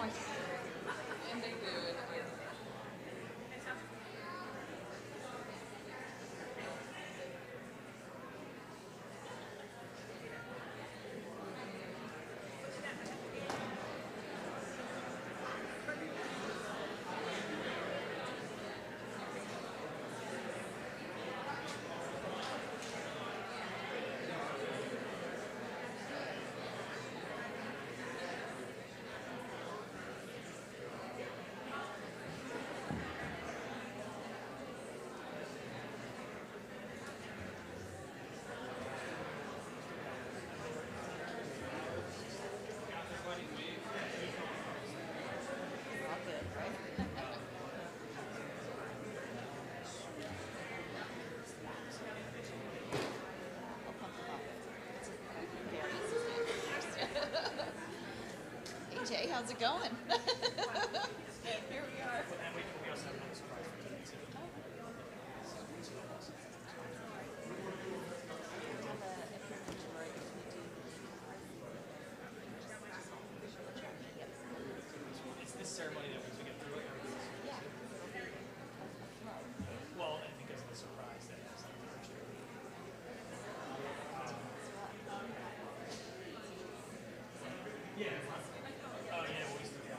And they do it. Jay, how's it going? Here we are. And we also have another surprise for today too. It's this ceremony that once we get through it, Yeah. well, and because of the surprise that it's like the first year. Yeah. Oh yeah, we used to do that.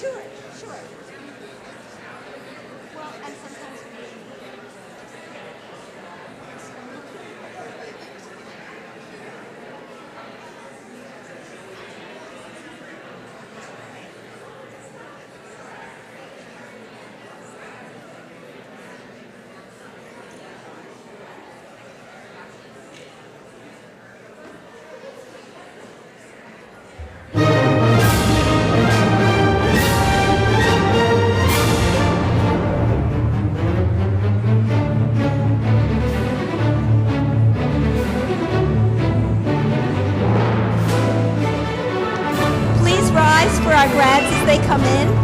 Sure, sure. Well, and sometimes we please rise for our grads as they come in.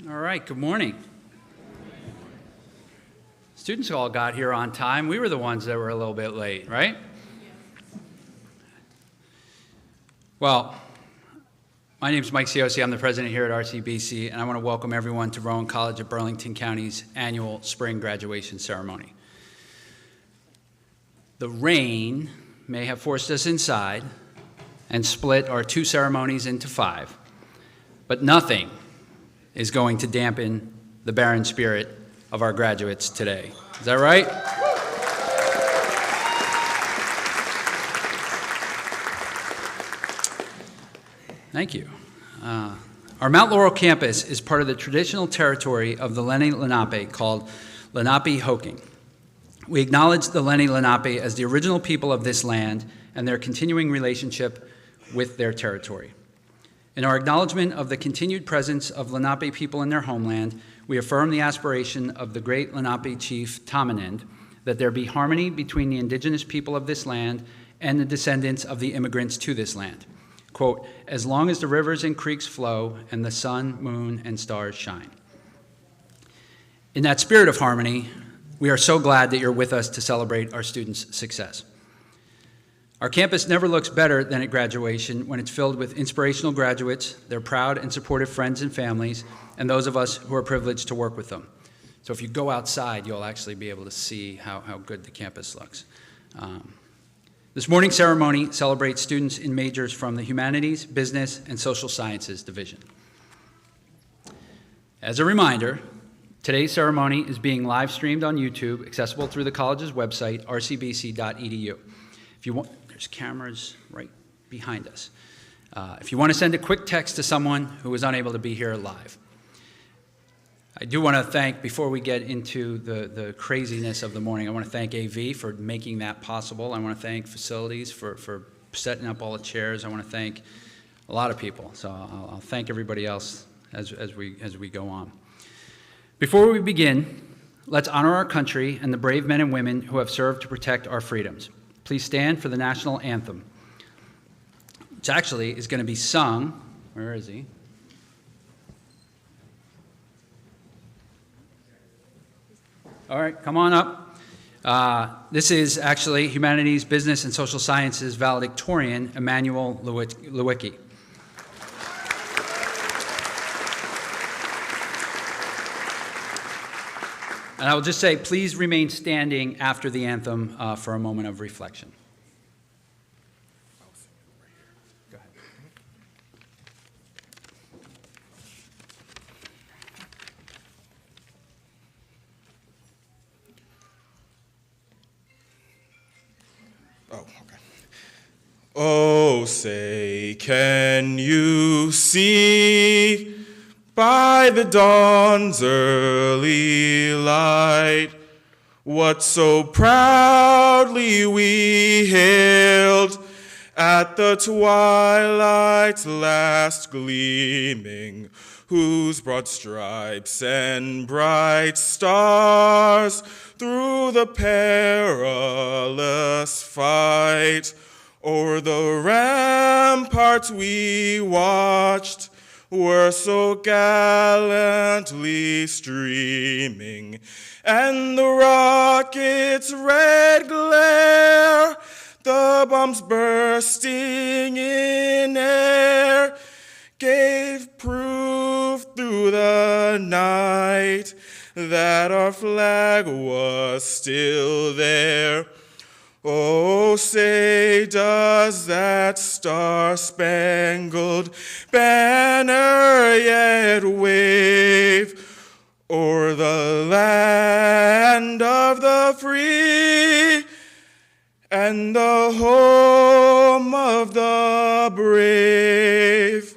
All right, good morning. Students all got here on time. We were the ones that were a little bit late, right? Well, my name is Mike Ciosi. I'm the president here at RCBC, and I want to welcome everyone to Rowan College of Burlington County's annual spring graduation ceremony. The rain may have forced us inside and split our two ceremonies into 5, but nothing is going to dampen the barren spirit of our graduates today. Is that right? Thank you. Our Mount Laurel campus is part of the traditional territory of the Lenni Lenape called Lenape-Hoking. We acknowledge the Lenni Lenape as the original people of this land and their continuing relationship with their territory. In our acknowledgement of the continued presence of Lenape people in their homeland, we affirm the aspiration of the great Lenape chief Tamanend that there be harmony between the indigenous people of this land and the descendants of the immigrants to this land. Quote, as long as the rivers and creeks flow and the sun, moon, and stars shine. In that spirit of harmony, we are so glad that you're with us to celebrate our students' success. Our campus never looks better than at graduation when it's filled with inspirational graduates, their proud and supportive friends and families, and those of us who are privileged to work with them. So if you go outside, you'll actually be able to see how good the campus looks. This morning's ceremony celebrates students in majors from the Humanities, Business, and Social Sciences division. As a reminder, today's ceremony is being live streamed on YouTube, accessible through the college's website, rcbc.edu. If you want, there's cameras right behind us. If you want to send a quick text to someone who is unable to be here live. I do want to thank, before we get into the craziness of the morning, I want to thank AV for making that possible. I want to thank facilities for setting up all the chairs. I want to thank a lot of people. So I'll thank everybody else as we go on. Before we begin, let's honor our country and the brave men and women who have served to protect our freedoms. Please stand for the national anthem, which actually is going to be sung. Where is he? All right, come on up. This is actually Humanities, Business, and Social Sciences valedictorian Emmanuel Lewicki. And I will just say, please remain standing after the anthem for a moment of reflection. Go ahead. Oh, okay. Oh, say, can you see by the dawn's early light what so proudly we hailed at the twilight's last gleaming, whose broad stripes and bright stars through the perilous fight o'er the ramparts we watched were so gallantly streaming, and the rocket's red glare, the bombs bursting in air, gave proof through the night that our flag was still there. Oh, say, does that star-spangled banner yet wave o'er the land of the free and the home of the brave?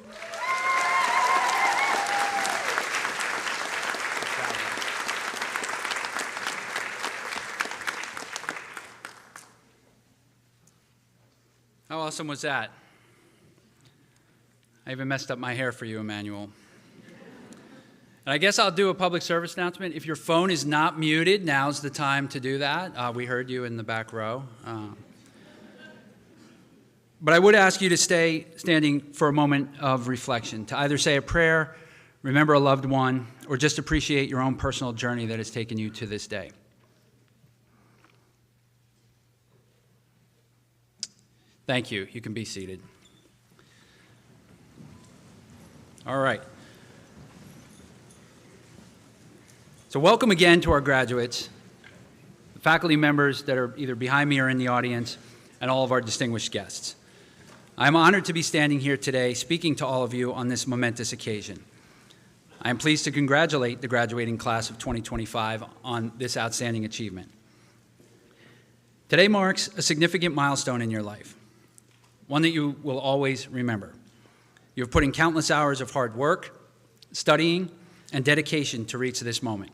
How awesome was that? I even messed up my hair for you, Emmanuel. And I guess I'll do a public service announcement. If your phone is not muted, now's the time to do that. We heard you in the back row. But I would ask you to stay standing for a moment of reflection, to either say a prayer remember a loved one, or just appreciate your own personal journey that has taken you to this day. Thank you. You can be seated. All right. So welcome again to our graduates, the faculty members that are either behind me or in the audience, and all of our distinguished guests. I'm honored to be standing here today speaking to all of you on this momentous occasion. I am pleased to congratulate the graduating class of 2025 on this outstanding achievement. Today marks a significant milestone in your life, one that you will always remember. You have put in countless hours of hard work, studying, and dedication to reach this moment.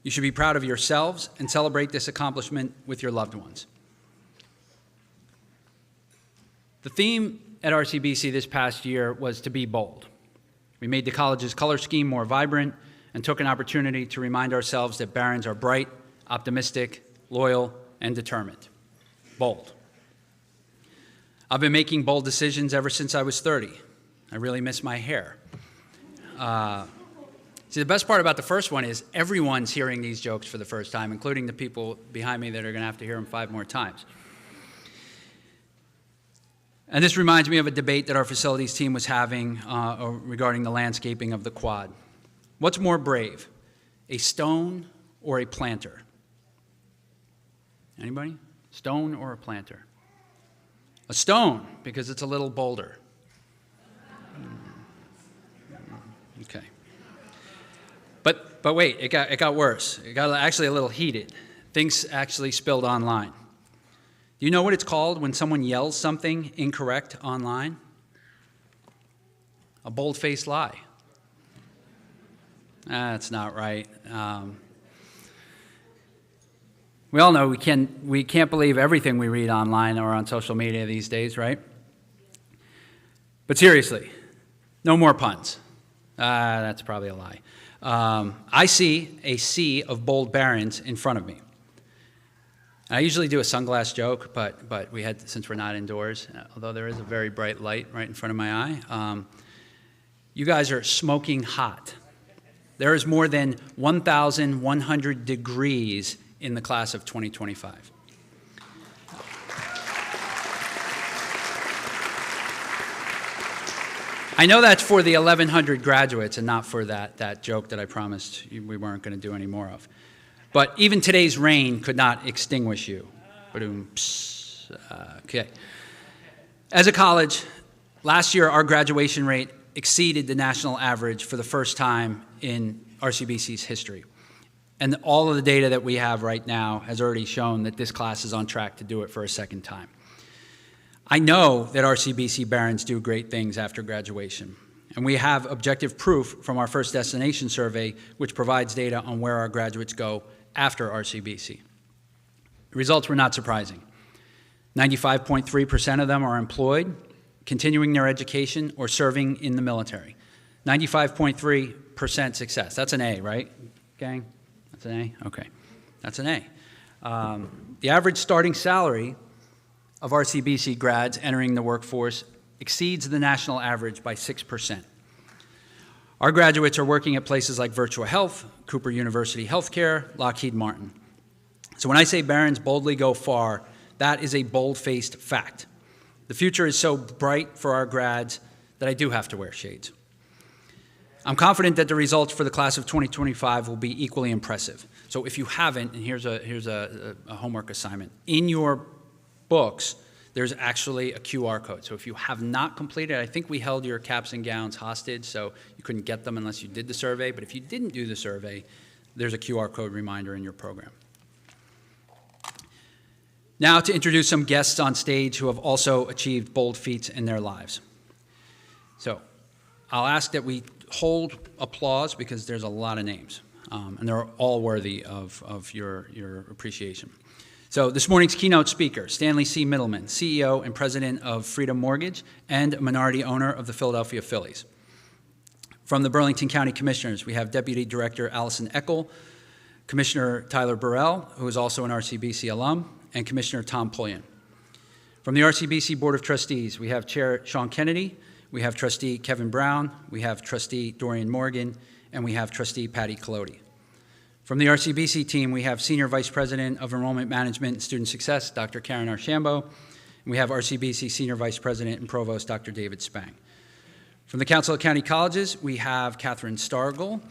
You should be proud of yourselves and celebrate this accomplishment with your loved ones. The theme at RCBC this past year was to be bold. We made the college's color scheme more vibrant and took an opportunity to remind ourselves that Barons are bright, optimistic, loyal, and determined. Bold. I've been making bold decisions ever since I was 30. I really miss my hair. See, the best part about the first one is everyone's hearing these jokes for the first time, including the people behind me that are going to have to hear them 5 more times. And this reminds me of a debate that our facilities team was having regarding the landscaping of the quad. What's more brave, a stone or a planter? Anybody? Stone or a planter? A stone, because it's a little bolder. Okay. But wait, it got worse. It got actually a little heated. Things actually spilled online. Do you know what it's called when someone yells something incorrect online? A bold-faced lie. That's not right. We all know we can't believe everything we read online or on social media these days, right? But seriously, no more puns. That's probably a lie. I see a sea of bold Barons in front of me. I usually do a sunglass joke, but we had, since we're not indoors, although there is a very bright light right in front of my eye, you guys are smoking hot. There is more than 1,100 degrees in the class of 2025. I know that's for the 1,100 graduates and not for that joke that I promised we weren't going to do any more of. But even today's rain could not extinguish you. Okay. As a college, last year our graduation rate exceeded the national average for the first time in RCBC's history. And all of the data that we have right now has already shown that this class is on track to do it for a second time. I know that RCBC Barons do great things after graduation, and we have objective proof from our first destination survey, which provides data on where our graduates go after RCBC. The results were not surprising. 95.3% of them are employed, continuing their education, or serving in the military. 95.3% success. That's an A, right, gang? That's an A? Okay. That's an A. The average starting salary of RCBC grads entering the workforce exceeds the national average by 6%. Our graduates are working at places like Virtua Health, Cooper University Healthcare, Lockheed Martin. So when I say Barons boldly go far, that is a bold-faced fact. The future is so bright for our grads that I do have to wear shades. I'm confident that the results for the class of 2025 will be equally impressive. So if you haven't, and here's a homework assignment, in your books, there's actually a QR code. So if you have not completed, I think we held your caps and gowns hostage, so you couldn't get them unless you did the survey. But if you didn't do the survey, there's a QR code reminder in your program. Now to introduce some guests on stage who have also achieved bold feats in their lives. So I'll ask that we hold applause because there's a lot of names, and they're all worthy of your appreciation. So this morning's keynote speaker, Stanley C. Middleman, CEO and president of Freedom Mortgage and a minority owner of the Philadelphia Phillies. From the Burlington County Commissioners, we have Deputy Director Allison Eckel, Commissioner Tyler Burrell, who is also an RCBC alum, and Commissioner Tom Pullian. From the RCBC Board of Trustees, we have Chair Sean Kennedy. we have trustee Kevin Brown, we have trustee Dorian Morgan, and we have trustee Patty Colodi. From the RCBC team, we have Senior Vice President of Enrollment Management and Student Success, Dr. Karen Archambault, and we have RCBC Senior Vice President and Provost, Dr. David Spang. From the Council of County Colleges, we have Catherine Stargel,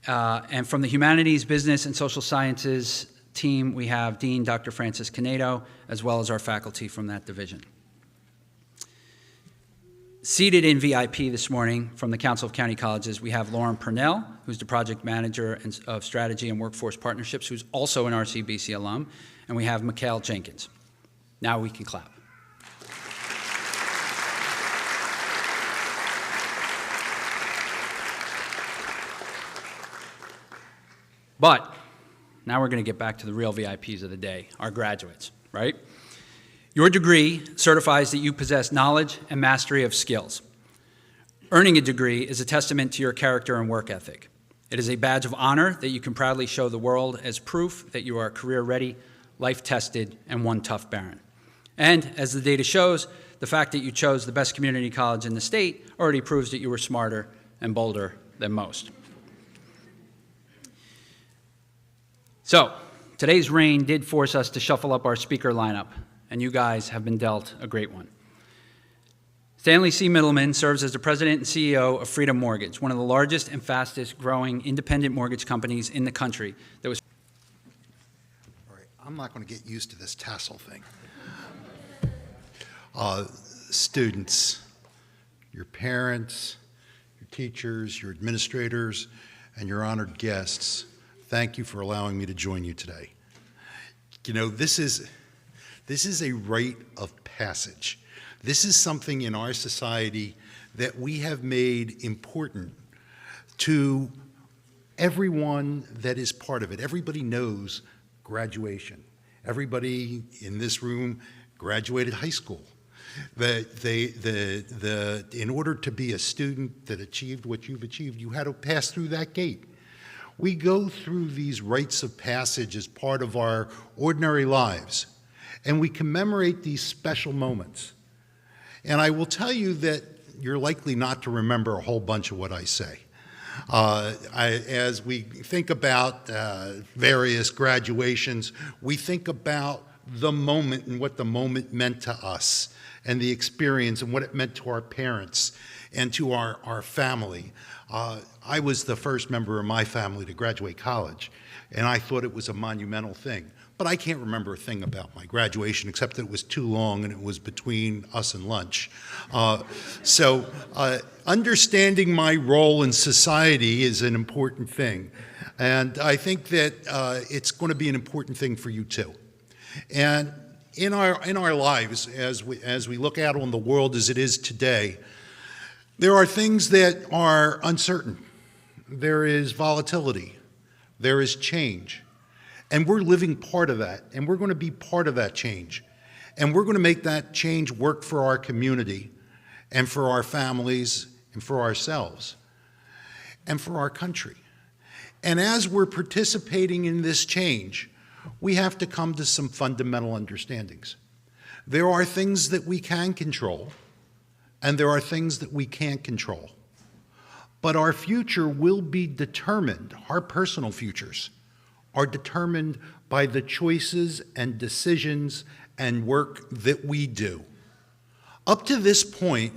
and from the Humanities, Business, and Social Sciences team, we have Dean Dr. Francis Canedo, as well as our faculty from that division. Seated in VIP this morning from the Council of County Colleges, we have Lauren Purnell, who's the Project Manager of Strategy and Workforce Partnerships, who's also an RCBC alum, and we have Mikhail Jenkins. Now we can clap. But now we're going to get back to the real VIPs of the day, our graduates, right? Your degree certifies that you possess knowledge and mastery of skills. Earning a degree is a testament to your character and work ethic. It is a badge of honor that you can proudly show the world as proof that you are career-ready, life-tested, and one tough baron. And as the data shows, the fact that you chose the best community college in the state already proves that you were smarter and bolder than most. So, today's rain did force us to shuffle up our speaker lineup, and you guys have been dealt a great one. Stanley C. Middleman serves as the president and CEO of Freedom Mortgage, one of the largest and fastest growing independent mortgage companies in the country. That was. All right, I'm not going to get used to this tassel thing. Students, your parents, your teachers, your administrators, and your honored guests, thank you for allowing me to join you today. You know, this is a rite of passage. This is something in our society that we have made important to everyone that is part of it. Everybody knows graduation. Everybody in this room graduated high school. In order to be a student that achieved what you've achieved, you had to pass through that gate. We go through these rites of passage as part of our ordinary lives, and we commemorate these special moments. And I will tell you that you're likely not to remember a whole bunch of what I say. As we think about various graduations, we think about the moment and what the moment meant to us, and the experience and what it meant to our parents and to our family. I was the first member of my family to graduate college, and I thought it was a monumental thing. But I can't remember a thing about my graduation except that it was too long and it was between us and lunch. So understanding my role in society is an important thing. And I think that it's going to be an important thing for you too. And in our lives, as we look out on the world as it is today, there are things that are uncertain. There is volatility. There is change. And we're living part of that, and we're going to be part of that change. And we're going to make that change work for our community and for our families and for ourselves and for our country. And as we're participating in this change, we have to come to some fundamental understandings. There are things that we can control, and there are things that we can't control. But our future will be determined, our personal futures are determined by the choices and decisions and work that we do. Up to this point,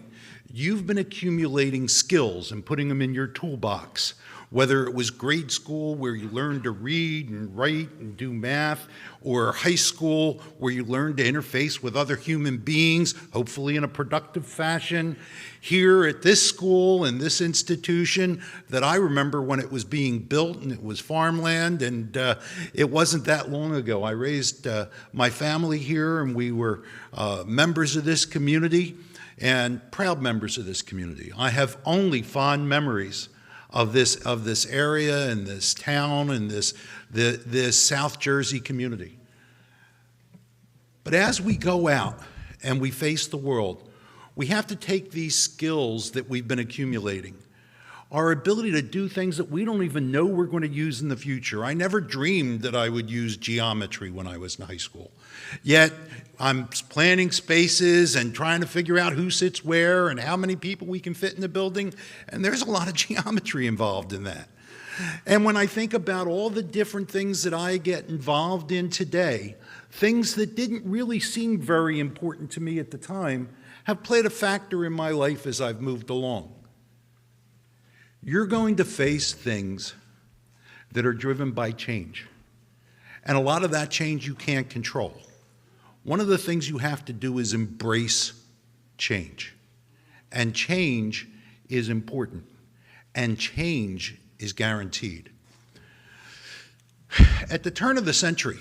you've been accumulating skills and putting them in your toolbox, whether it was grade school where you learned to read and write and do math, or high school where you learned to interface with other human beings, hopefully in a productive fashion. Here at this school and this institution that I remember when it was being built and it was farmland, and it wasn't that long ago. I raised my family here, and we were members of this community and proud members of this community. I have only fond memories of this area and this town and this South Jersey community. But as we go out and we face the world, we have to take these skills that we've been accumulating, our ability to do things that we don't even know we're going to use in the future. I never dreamed that I would use geometry when I was in high school. Yet I'm planning spaces and trying to figure out who sits where and how many people we can fit in the building, and there's a lot of geometry involved in that. And when I think about all the different things that I get involved in today, things that didn't really seem very important to me at the time have played a factor in my life as I've moved along. You're going to face things that are driven by change. And a lot of that change you can't control. One of the things you have to do is embrace change. And change is important. And change is guaranteed. At the turn of the century,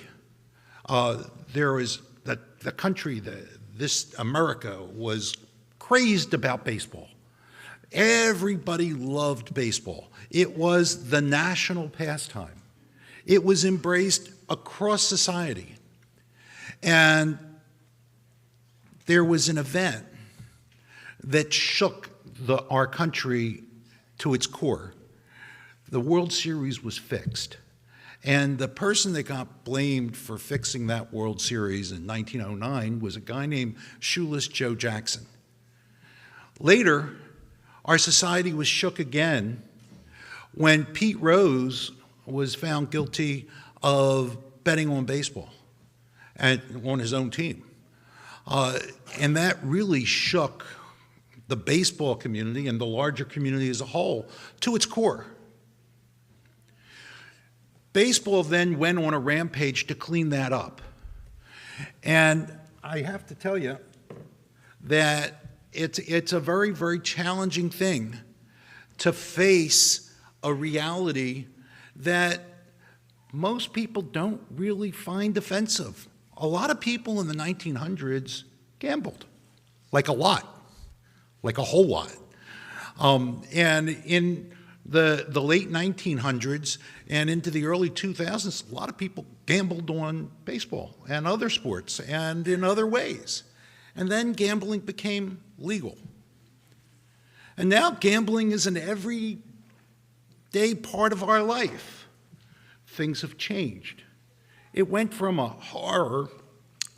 there was the country, America was crazed about baseball. Everybody loved baseball. It was the national pastime. It was embraced across society. And there was an event that shook our country to its core. The World Series was fixed. And the person that got blamed for fixing that World Series in 1909 was a guy named Shoeless Joe Jackson. Later, our society was shook again when Pete Rose was found guilty of betting on baseball and on his own team. And that really shook the baseball community and the larger community as a whole to its core. Baseball then went on a rampage to clean that up. And I have to tell you that it's a very, very challenging thing to face a reality that most people don't really find offensive. A lot of people in the 1900s gambled, like a lot, like a whole lot. And in the late 1900s and into the early 2000s, a lot of people gambled on baseball and other sports and in other ways. And then gambling became legal. And now gambling is an everyday part of our life. Things have changed. It went from a horror,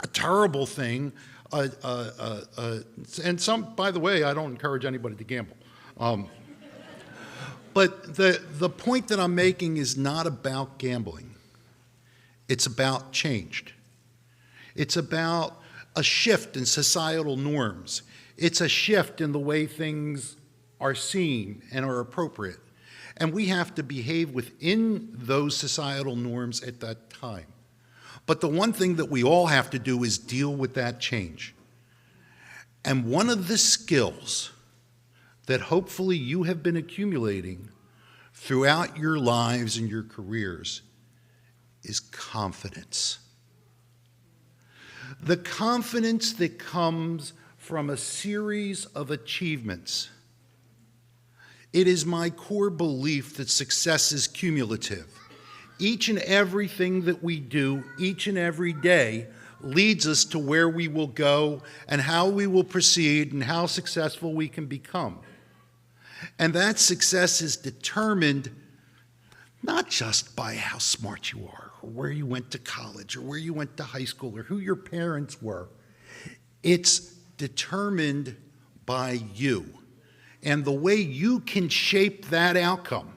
a terrible thing, and some, by the way, I don't encourage anybody to gamble. But the point that I'm making is not about gambling. It's about change. It's about a shift in societal norms. It's a shift in the way things are seen and are appropriate. And we have to behave within those societal norms at that time. But the one thing that we all have to do is deal with that change. And one of the skills that hopefully you have been accumulating throughout your lives and your careers is confidence. The confidence that comes from a series of achievements. It is my core belief that success is cumulative. Each and everything that we do, each and every day, leads us to where we will go and how we will proceed and how successful we can become. And that success is determined not just by how smart you are, or where you went to college, or where you went to high school, or who your parents were. It's determined by you. And the way you can shape that outcome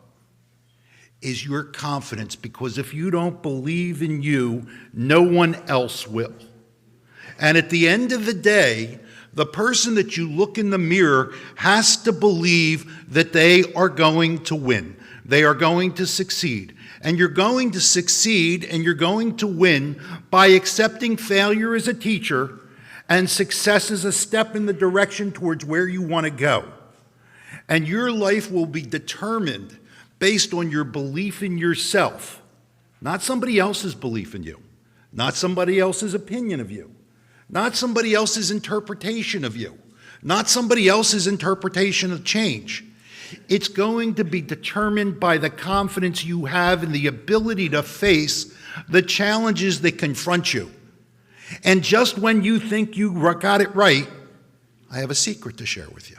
is your confidence, because if you don't believe in you, no one else will. And at the end of the day, the person that you look in the mirror has to believe that they are going to win. They are going to succeed. And you're going to succeed and you're going to win by accepting failure as a teacher and success as a step in the direction towards where you want to go. And your life will be determined based on your belief in yourself, not somebody else's belief in you, not somebody else's opinion of you, not somebody else's interpretation of you, not somebody else's interpretation of change. It's going to be determined by the confidence you have in the ability to face the challenges that confront you. And just when you think you got it right, I have a secret to share with you.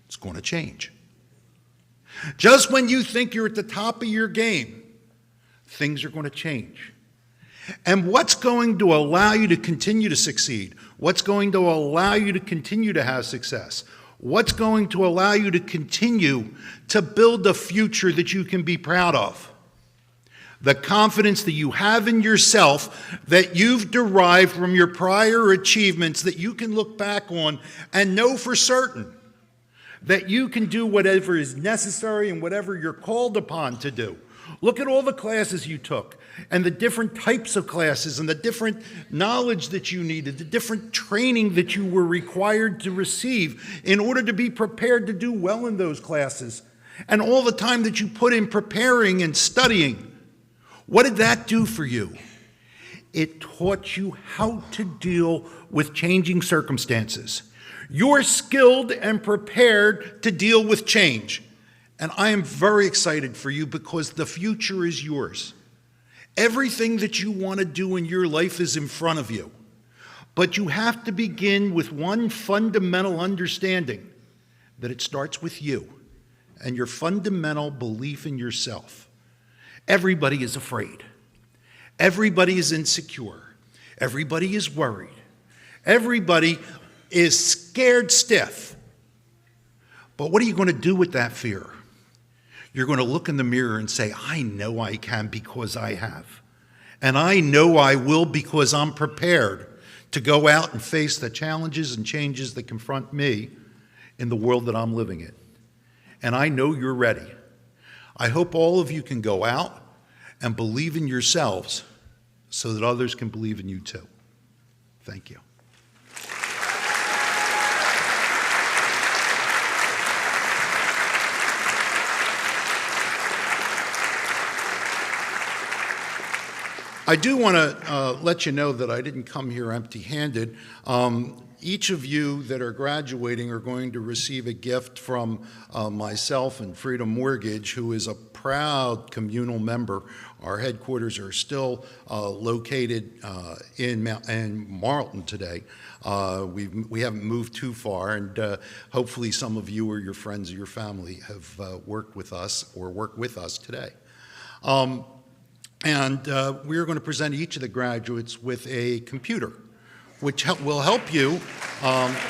It's going to change. Just when you think you're at the top of your game, things are going to change. And what's going to allow you to continue to succeed? What's going to allow you to continue to have success? What's going to allow you to continue to build a future that you can be proud of? The confidence that you have in yourself that you've derived from your prior achievements that you can look back on and know for certain that you can do whatever is necessary and whatever you're called upon to do. Look at all the classes you took and the different types of classes and the different knowledge that you needed, the different training that you were required to receive in order to be prepared to do well in those classes, and all the time that you put in preparing and studying. What did that do for you? It taught you how to deal with changing circumstances. You're skilled and prepared to deal with change. And I am very excited for you because the future is yours. Everything that you want to do in your life is in front of you. But you have to begin with one fundamental understanding, that it starts with you and your fundamental belief in yourself. Everybody is afraid. Everybody is insecure. Everybody is worried. Everybody is scared stiff. But what are you going to do with that fear? You're going to look in the mirror and say, I know I can because I have. And I know I will because I'm prepared to go out and face the challenges and changes that confront me in the world that I'm living in. And I know you're ready. I hope all of you can go out and believe in yourselves so that others can believe in you too. Thank you. I do want to let you know that I didn't come here empty-handed. Each of you that are graduating are going to receive a gift from myself and Freedom Mortgage, who is a proud communal member. Our headquarters are still located in Marlton today. We haven't moved too far, and hopefully some of you or your friends or your family have worked with us or work with us today. And we're going to present each of the graduates with a computer, which will help you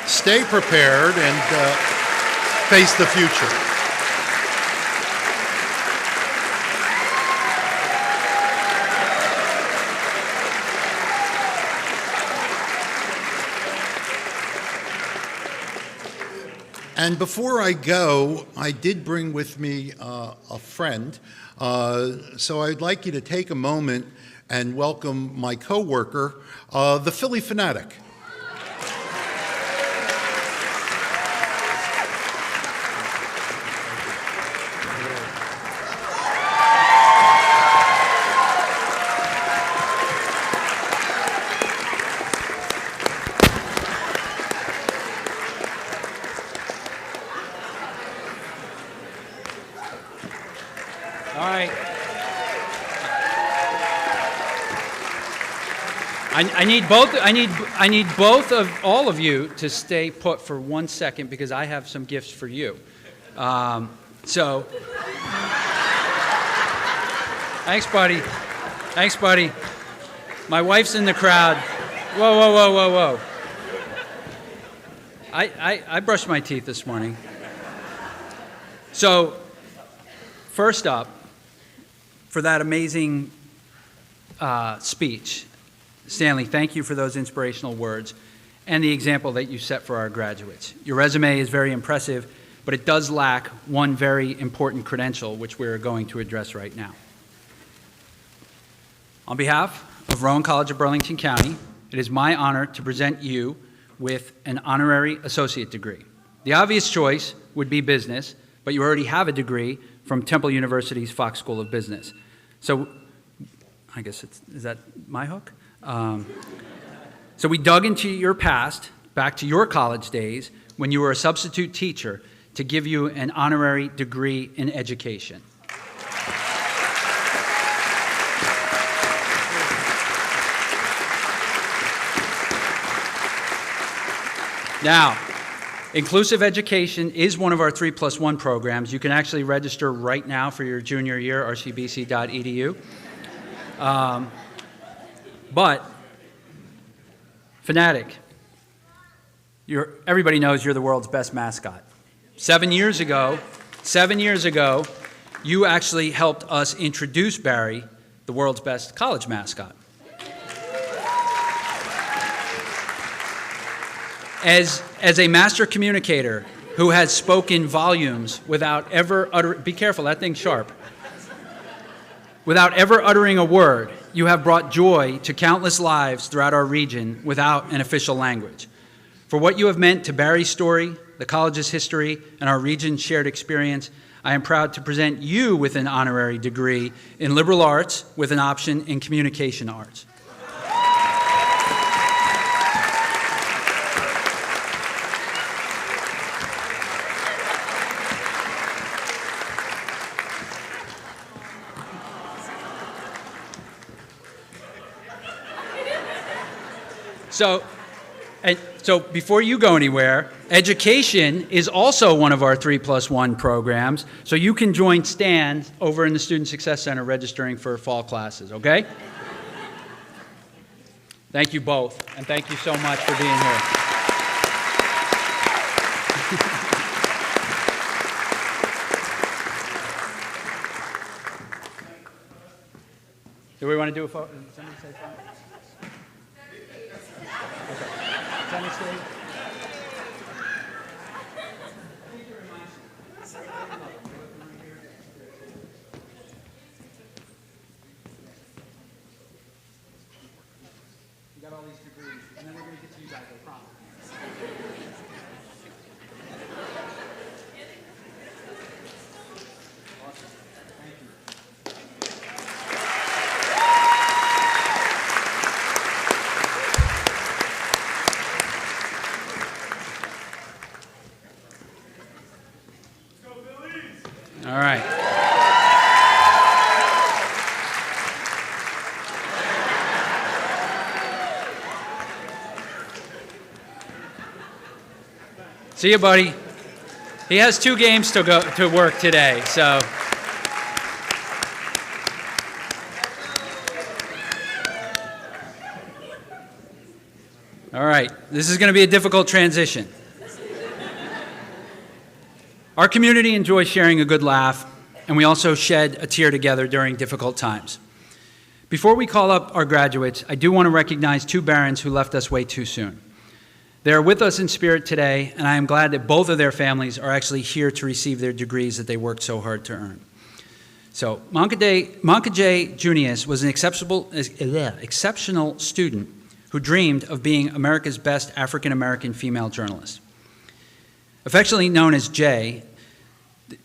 stay prepared and face the future. And before I go, I did bring with me a friend. So I'd like you to take a moment and welcome my coworker, the Philly Fanatic. All right. I need both of all of you to stay put for 1 second because I have some gifts for you. So, thanks, buddy. Thanks, buddy. My wife's in the crowd. Whoa, whoa, whoa, whoa, whoa. I brushed my teeth this morning. So, first up, for that amazing speech, Stanley, thank you for those inspirational words and the example that you set for our graduates. Your resume is very impressive, but it does lack one very important credential, which we're going to address right now. On behalf of Rowan College of Burlington County, it is my honor to present you with an honorary associate degree. The obvious choice would be business, but you already have a degree from Temple University's Fox School of Business. So, I guess is that my hook? So we dug into your past, back to your college days, when you were a substitute teacher, to give you an honorary degree in education. Now, Inclusive education is one of our 3+1 programs. You can actually register right now for your junior year, rcbc.edu. But, Fanatic, everybody knows you're the world's best mascot. 7 years ago, you actually helped us introduce Barry, the world's best college mascot. As a master communicator who has spoken volumes without ever uttering, be careful, that thing's sharp. Without ever uttering a word, you have brought joy to countless lives throughout our region without an official language. For what you have meant to Barry's story, the college's history, and our region's shared experience, I am proud to present you with an honorary degree in liberal arts with an option in communication arts. So before you go anywhere, education is also one of our 3+1 programs, so you can join Stan over in the Student Success Center registering for fall classes, okay? Thank you both, and thank you so much for being here. Do we want to do a photo? Did somebody say photo? Tennessee. You got all these degrees, and then we're going to get to you guys, I promise. Awesome. Thank you. All right. See you, buddy. He has 2 games to go to work today, so. All right. This is going to be a difficult transition. Our community enjoys sharing a good laugh, and we also shed a tear together during difficult times. Before we call up our graduates, I do want to recognize 2 Barons who left us way too soon. They are with us in spirit today, and I am glad that both of their families are actually here to receive their degrees that they worked so hard to earn. So, Monka Junius was an exceptional student who dreamed of being America's best African-American female journalist. Affectionately known as Jay,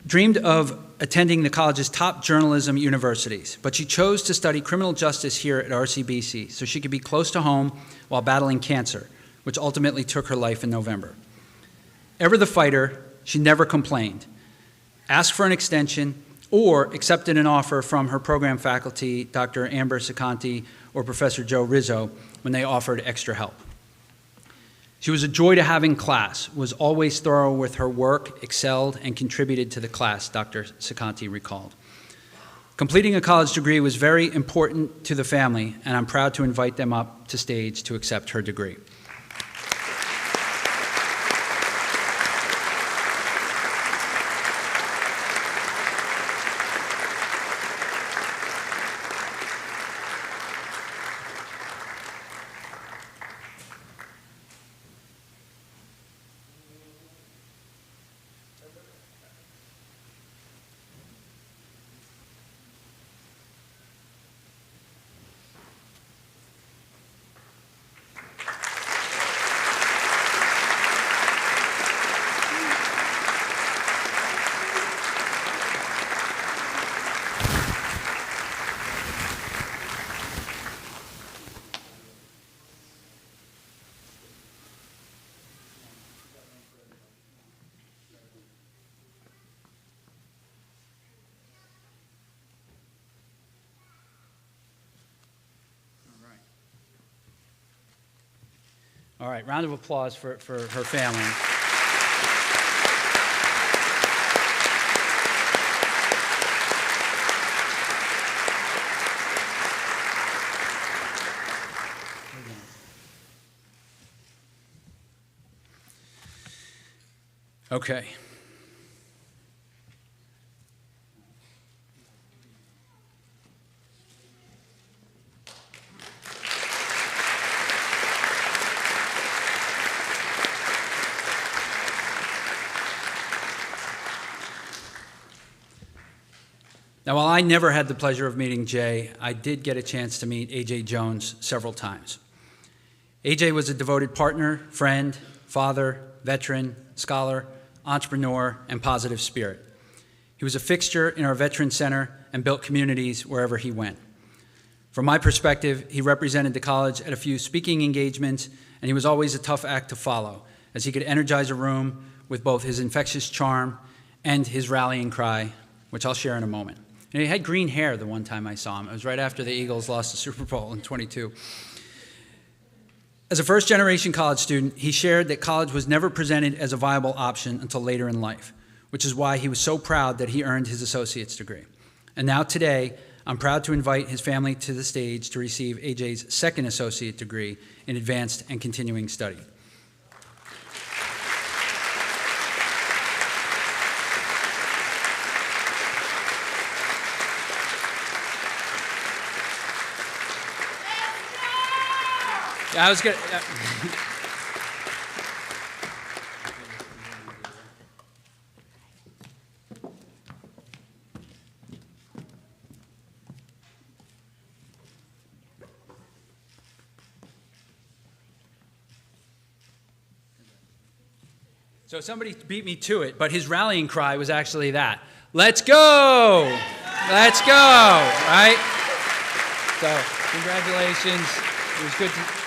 dreamed of attending the college's top journalism universities, but she chose to study criminal justice here at RCBC so she could be close to home while battling cancer, which ultimately took her life in November. Ever the fighter, she never complained, asked for an extension, or accepted an offer from her program faculty, Dr. Amber Sicanti or Professor Joe Rizzo, when they offered extra help. She was a joy to have in class, was always thorough with her work, excelled, and contributed to the class, Dr. Sicanti recalled. Completing a college degree was very important to the family, and I'm proud to invite them up to stage to accept her degree. All right, round of applause for her family. Okay. Now, while I never had the pleasure of meeting Jay, I did get a chance to meet A.J. Jones several times. A.J. was a devoted partner, friend, father, veteran, scholar, entrepreneur, and positive spirit. He was a fixture in our Veteran Center and built communities wherever he went. From my perspective, he represented the college at a few speaking engagements, and he was always a tough act to follow, as he could energize a room with both his infectious charm and his rallying cry, which I'll share in a moment. And he had green hair the one time I saw him. It was right after the Eagles lost the Super Bowl in '22. As a first-generation college student, he shared that college was never presented as a viable option until later in life, which is why he was so proud that he earned his associate's degree. And now today, I'm proud to invite his family to the stage to receive AJ's second associate degree in advanced and continuing study. I was going to... So somebody beat me to it, but his rallying cry was actually that. Let's go! Let's go! Right? So, congratulations. It was good to...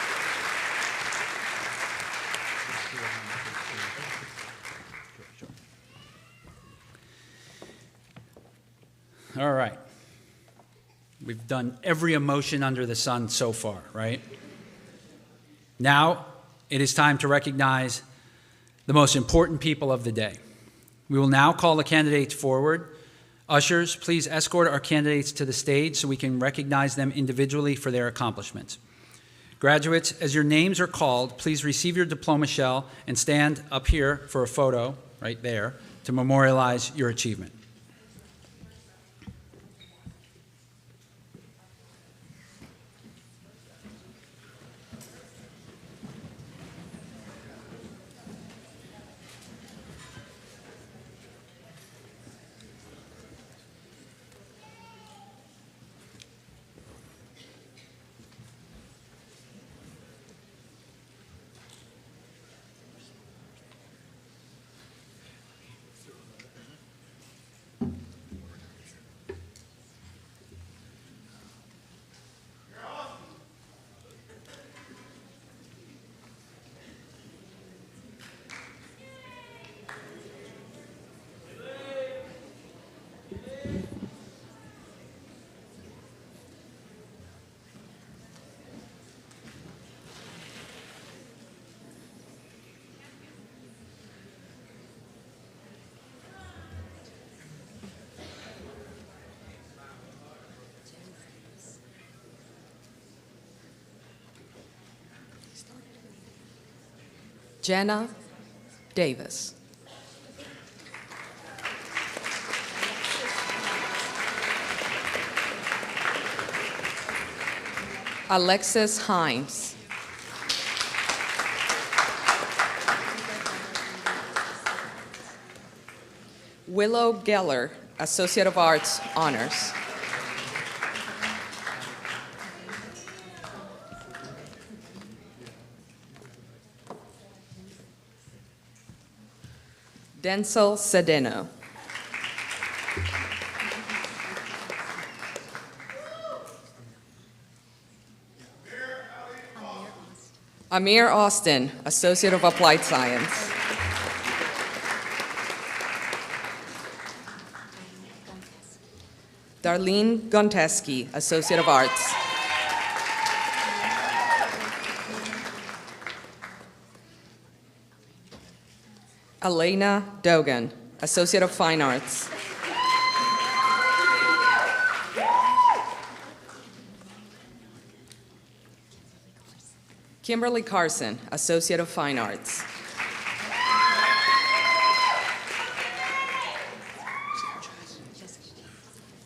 All right. We've done every emotion under the sun so far, right? Now, it is time to recognize the most important people of the day. We will now call the candidates forward. Ushers, please escort our candidates to the stage so we can recognize them individually for their accomplishments. Graduates, as your names are called, please receive your diploma shell and stand up here for a photo, right there, to memorialize your achievement. Jenna Davis. Alexis Hines. Willow Geller, Associate of Arts, Honors. Denzel Cedeno. Amir Austin, Associate of Applied Science. Darlene Gonteski, Associate of Arts. Elena Dogan, Associate of Fine Arts. Kimberly Carson, Associate of Fine Arts.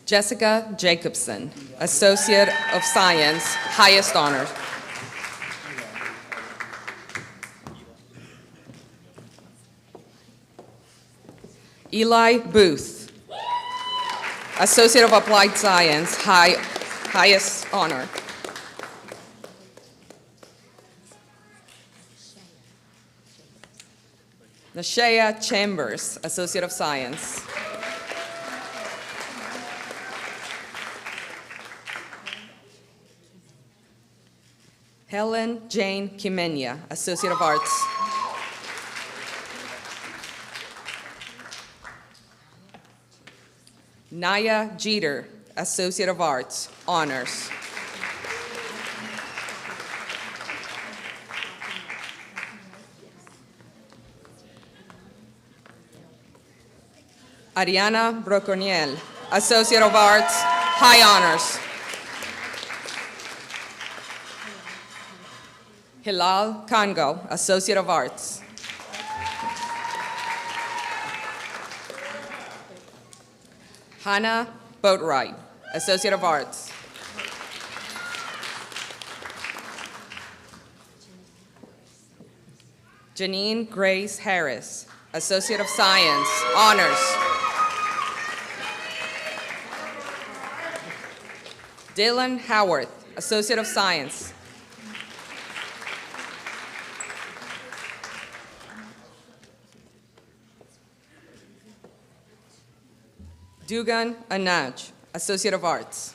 Jessica Jacobson, Associate of Science, highest honor. Eli Booth, Associate of Applied Science, highest honor. Nashaya Chambers, Associate of Science. Helen Jane Kimenya, Associate of Arts. Naya Jeter, Associate of Arts, honors. Ariana Broconiel, Associate of Arts, high honors. Hilal Kango, Associate of Arts. Hannah Boatwright, Associate of Arts. Janine Grace Harris, Associate of Science, honors. Dylan Howarth, Associate of Science. Dugan Anaj, Associate of Arts.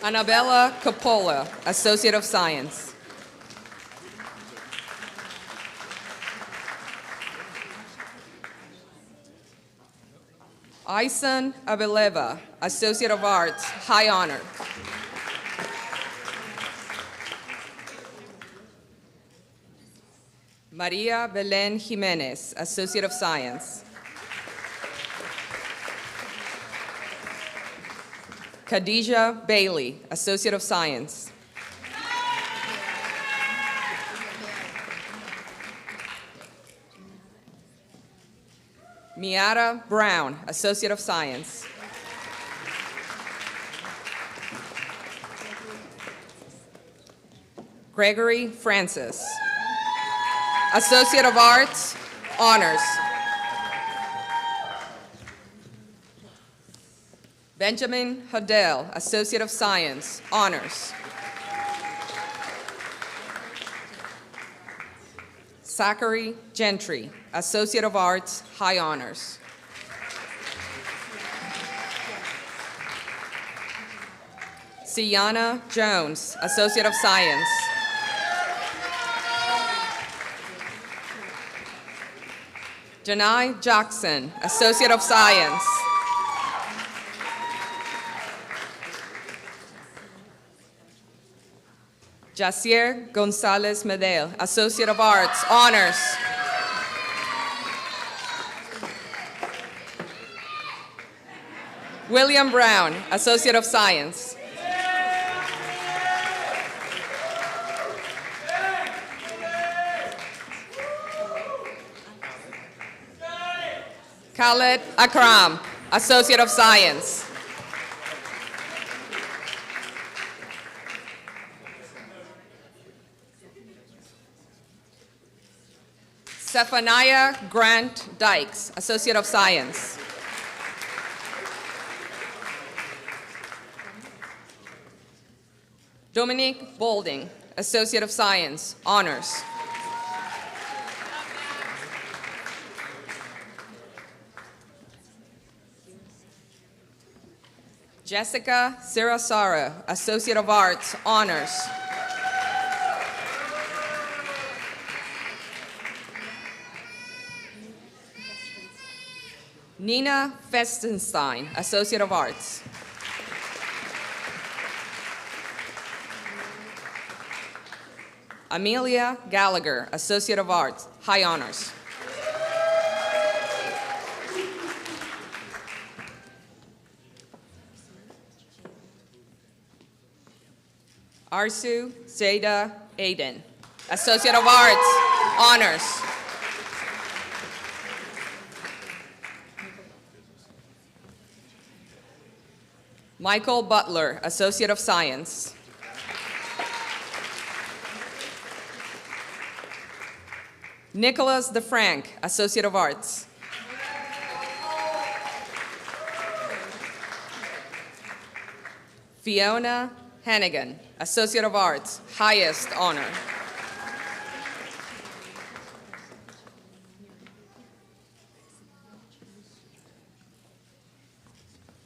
Annabella Coppola, Associate of Science. Aysan Abeleva, Associate of Arts, high honor. Maria Belen Jimenez, Associate of Science. Khadija Bailey, Associate of Science. Miara Brown, Associate of Science. Gregory Francis, Associate of Arts, honors. Benjamin Hodel, Associate of Science, honors. Zachary Gentry, Associate of Arts, high honors. Sienna Jones, Associate of Science. Janai Jackson, Associate of Science. Jasier Gonzalez Medel, Associate of Arts, honors. William Brown, Associate of Science. Khaled Akram, Associate of Science. Zephaniah Grant Dykes, Associate of Science. Dominique Boulding, Associate of Science, honors. Jessica Sirasara, Associate of Arts, honors. Nina Festenstein, Associate of Arts. Amelia Gallagher, Associate of Arts, high honors. Arsu Zeta Aiden, Associate of Arts. honors. Michael Butler, Associate of Science. Nicholas DeFrank, Associate of Arts. Fiona Hannigan, Associate of Arts, highest honor.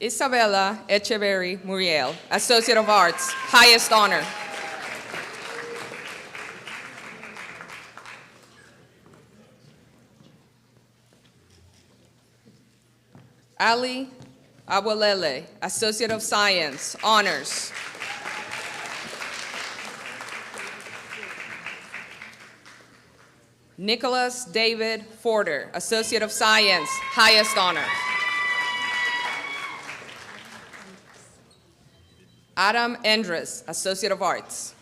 Isabella Echeverry Muriel, Associate of Arts, highest honor. Ali Awalele, Associate of Science, honors. Nicholas David Forder, Associate of Science, highest honor. Adam Endres, Associate of Arts.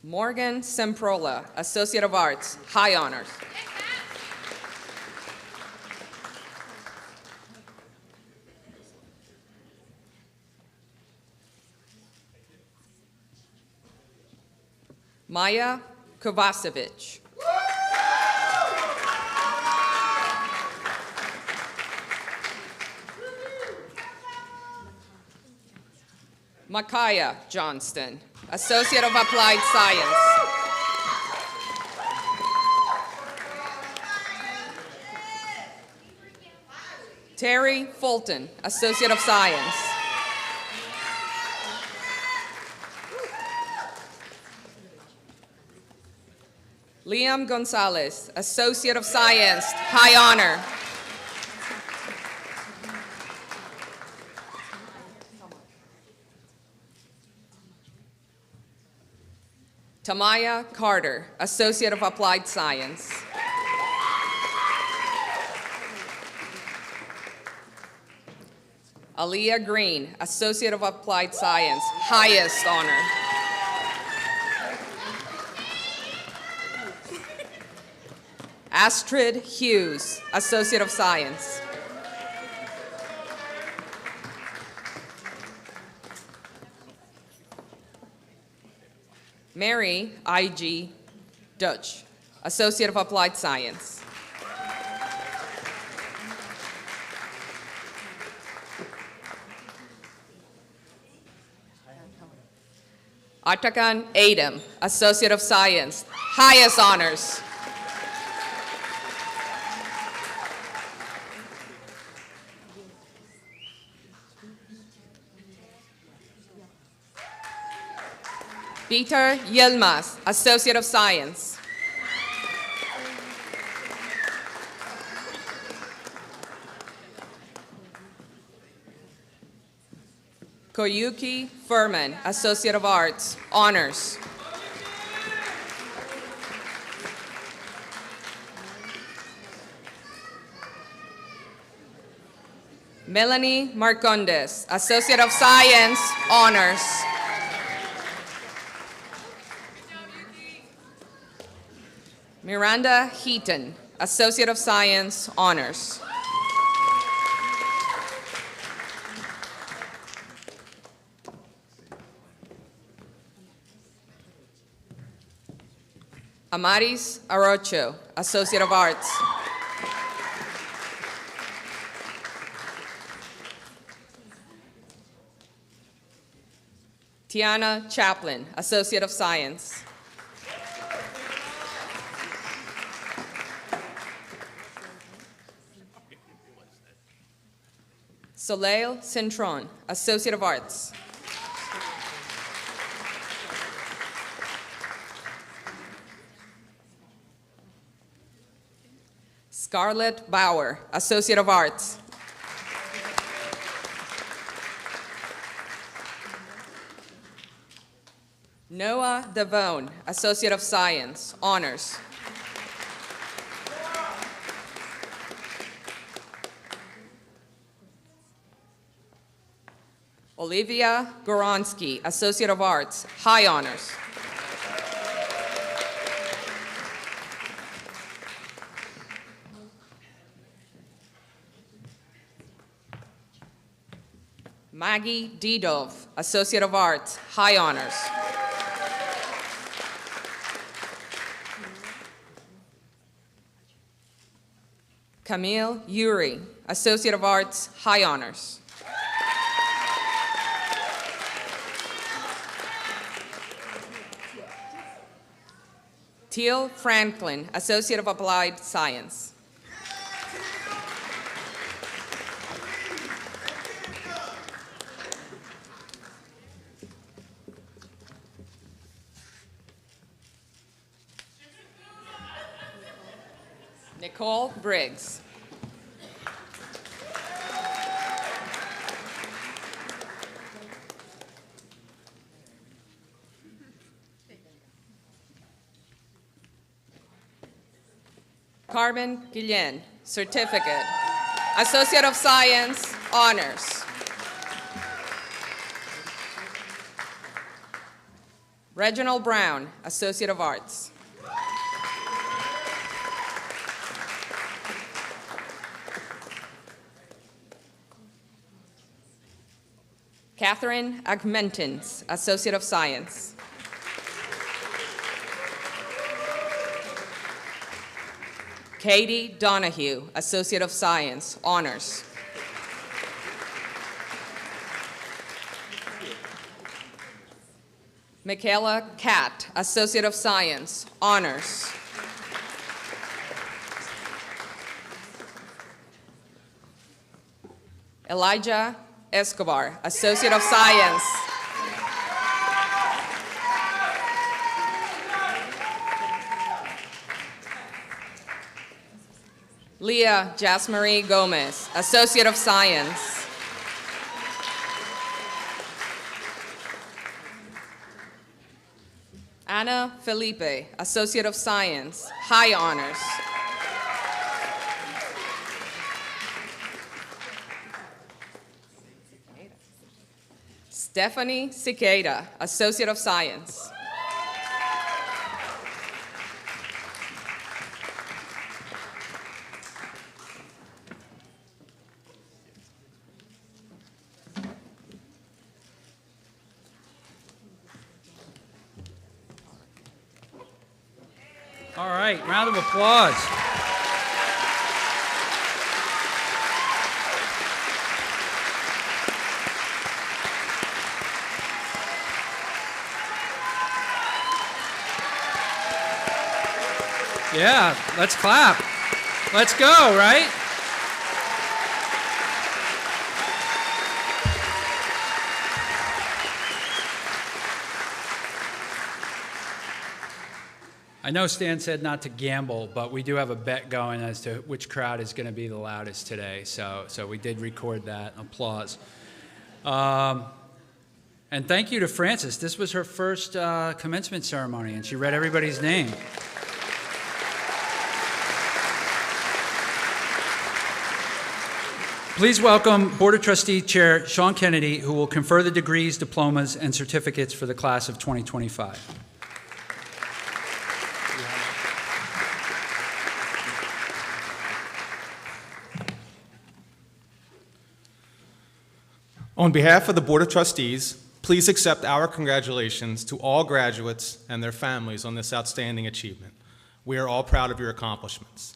Morgan Semprola, Associate of Arts, high honors. Maya Kovacevic. Makaya Johnston, Associate of Applied Science. Terry Fulton, Associate of Science. Liam Gonzalez, Associate of Science, high honor. Tamaya Carter, Associate of Applied Science. Aliyah Green, Associate of Applied Science, highest honor. Astrid Hughes, Associate of Science. Mary I.G. Dutch, Associate of Applied Science. Atakan Adam, Associate of Science, highest honors. Peter Yilmaz, Associate of Science. Koyuki Furman, Associate of Arts, honors. Melanie Marcondes, Associate of Science, honors. Miranda Heaton, Associate of Science, honors. Amaris Arocho, Associate of Arts. Tiana Chaplin, Associate of Science. Soleil Cintron, Associate of Arts. Scarlett Bauer, Associate of Arts. Noah Devone, Associate of Science, honors. Olivia Goronsky, Associate of Arts, High Honors. Maggie Didov, Associate of Arts, High Honors. Camille Yuri, Associate of Arts, High Honors. Teal Franklin, Associate of Applied Science. Nicole Briggs. Carmen Guillen, Certificate, Associate of Science, Honors. Reginald Brown, Associate of Arts. Catherine Agmentins, Associate of Science. Katie Donahue, Associate of Science, Honors. Michaela Catt, Associate of Science, Honors. Elijah Escobar, Associate of Science. Leah Jasmarie Gomez, Associate of Science. Anna Felipe, Associate of Science, High Honors. Stephanie Cicada, Associate of Science. All right, round of applause. Yeah, let's clap. Let's go, right? I know Stan said not to gamble, but we do have a bet going as to which crowd is going to be the loudest today. So we did record that. Applause. And thank you to Frances. This was her first commencement ceremony, and she read everybody's name. Please welcome Board of Trustee Chair Sean Kennedy, who will confer the degrees, diplomas, and certificates for the class of 2025. On behalf of the Board of Trustees, please accept our congratulations to all graduates and their families on this outstanding achievement. We are all proud of your accomplishments.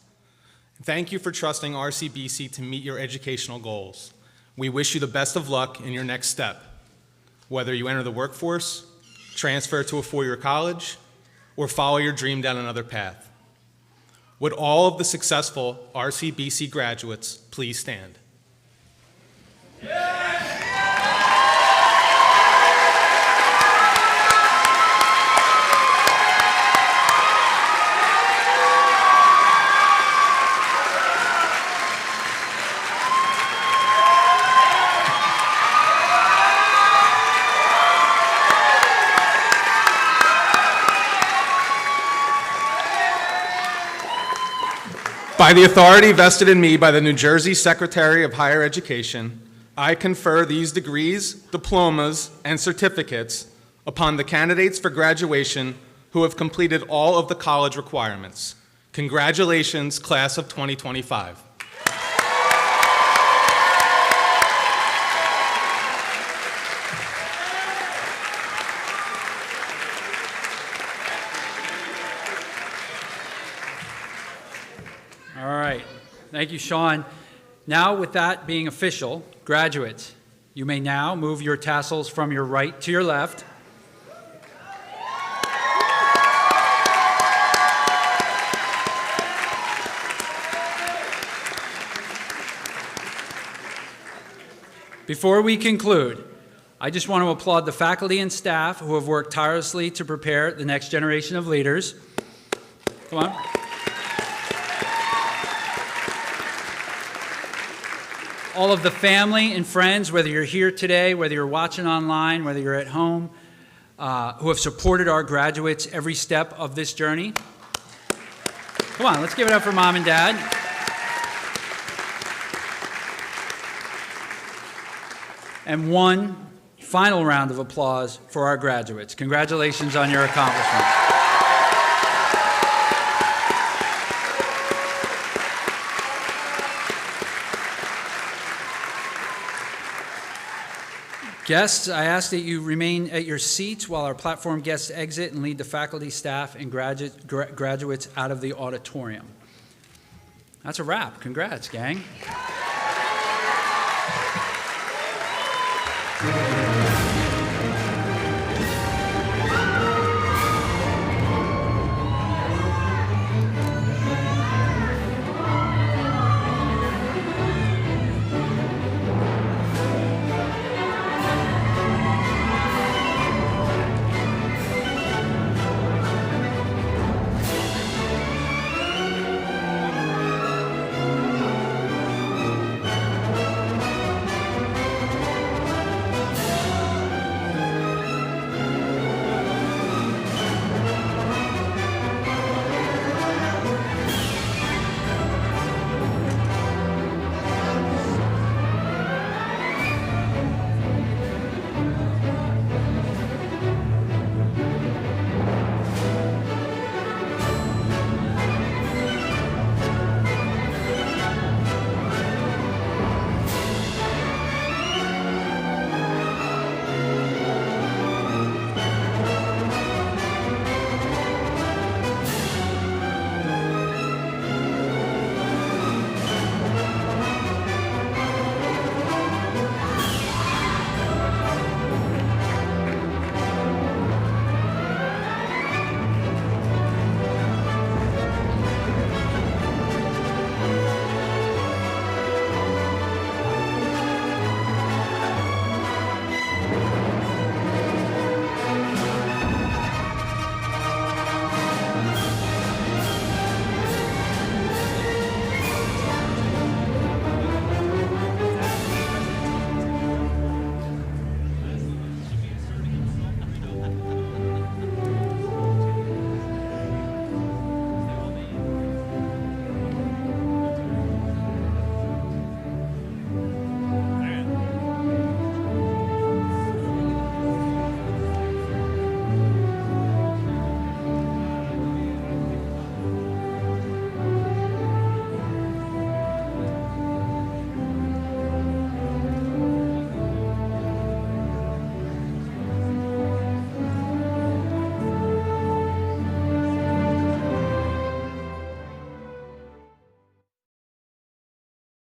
Thank you for trusting RCBC to meet your educational goals. We wish you the best of luck in your next step, whether you enter the workforce, transfer to a four-year college, or follow your dream down another path. Would all of the successful RCBC graduates please stand? By the authority vested in me by the New Jersey Secretary of Higher Education, I confer these degrees, diplomas, and certificates upon the candidates for graduation who have completed all of the college requirements. Congratulations, class of 2025. All right. Thank you, Sean. Now, with that being official, graduates, you may now move your tassels from your right to your left. Before we conclude, I just want to applaud the faculty and staff who have worked tirelessly to prepare the next generation of leaders. Come on. All of the family and friends, whether you're here today, whether you're watching online, whether you're at home, who have supported our graduates every step of this journey. Come on, let's give it up for Mom and Dad. And one final round of applause for our graduates. Congratulations on your accomplishments. Guests, I ask that you remain at your seats while our platform guests exit and lead the faculty, staff, and graduates out of the auditorium. That's a wrap. Congrats, gang.